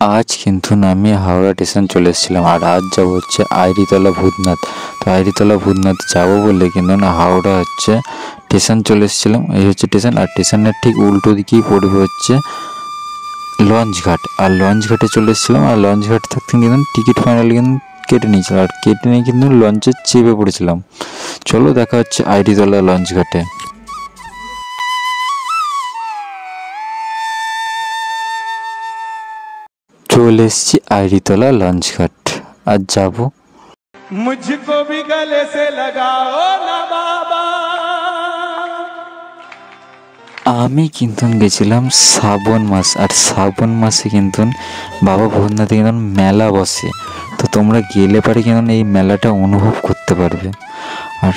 আজ কিন্তু আমি হাওড়া স্টেশন চলে এসেছিলাম, আর আজ যাবো হচ্ছে আইরিতলা ভূতনাথ। তো আইরিতলা ভূতনাথ যাবো বলে কিন্তু না হাওড়া হচ্ছে স্টেশন চলে এসেছিলাম। এই হচ্ছে স্টেশন, আর স্টেশনের ঠিক উল্টো দিকেই পড়বে হচ্ছে লঞ্চ ঘাট। আর লঞ্চ ঘাটে চলে এসেছিলাম, আর লঞ্চ ঘাট থাকতে কিন্তু টিকিট ফাইনালি কিন্তু কেটে নিয়েছিলাম, আর কেটে নিয়ে কিন্তু লঞ্চে চেপে পড়েছিলাম। চলো দেখা হচ্ছে আইরিতলা লঞ্চ ঘাটে। চলে এসেছি আইরিতলা লঞ্চ ঘাট, আর যাবো। मुझको भी गले से लगाओ ना बाबा। আমি কিন্তু গেছিলাম শ্রাবণ মাস, আর শ্রাবণ মাসে কিন্তু বাবা ভূতনাথে কিন্তু মেলা বসে। তো তোমরা গেলে পারে কিন্তু এই মেলাটা অনুভব করতে পারবে। আর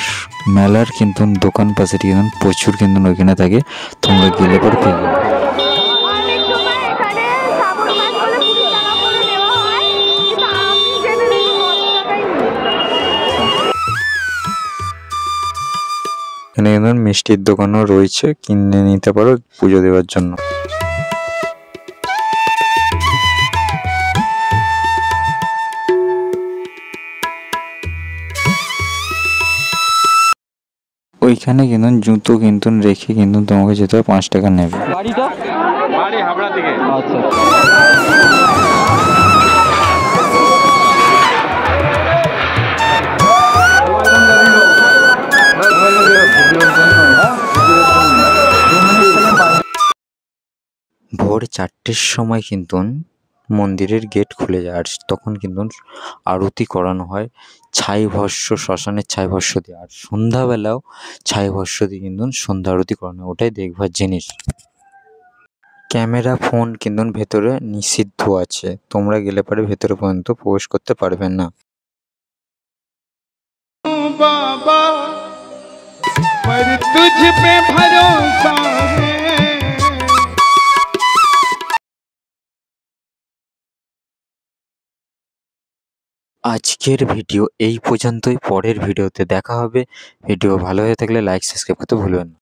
মেলার কিন্তু দোকান পাশে কিন্তু প্রচুর কিন্তু ওইখানে থাকে, তোমরা গেলে পারে পেয়ে যাবে। অনেক সময় এখানে শ্রাবণ মাস বলে খুবই টাকা করে নেওয়া হয়, কিন্তু আমি জেনে দেখি অত টাকাই নিই। এখানে কিন্তু মিষ্টির দোকানও রয়েছে, কিনে নিতে পারো পুজো দেওয়ার জন্য। ওইখানে কিন্তু জুতো কিন্তু রেখে কিন্তু তোমাকে যেতে হবে, 5 টাকা নেবে। বাড়ি হাবড়া থেকে। আচ্ছা, ভোর 4টের সময় কিন্তু মন্দিরের গেট খুলে যায়, আর তখন কিন্তু আরতি করানো হয় ছাই ভস্য, শ্মশানের ছাই ভস্য দিয়ে। আর সন্ধ্যাবেলাও ছাই ভস্য দিয়ে কিন্তু সন্ধ্যা আরতি করানো হয়, ওটাই দেখবার জিনিস। ক্যামেরা ফোন কিন্তু ভেতরে নিষিদ্ধ আছে, তোমরা গেলে পারে ভেতরে পর্যন্ত প্রবেশ করতে পারবে না। बाबा पर तुझ पे भरोसा है। আজকের ভিডিও এই পর্যন্তই, পরের ভিডিওতে দেখা হবে। ভিডিও ভালো হয়ে থাকলে লাইক সাবস্ক্রাইব করতে ভুলবেন না।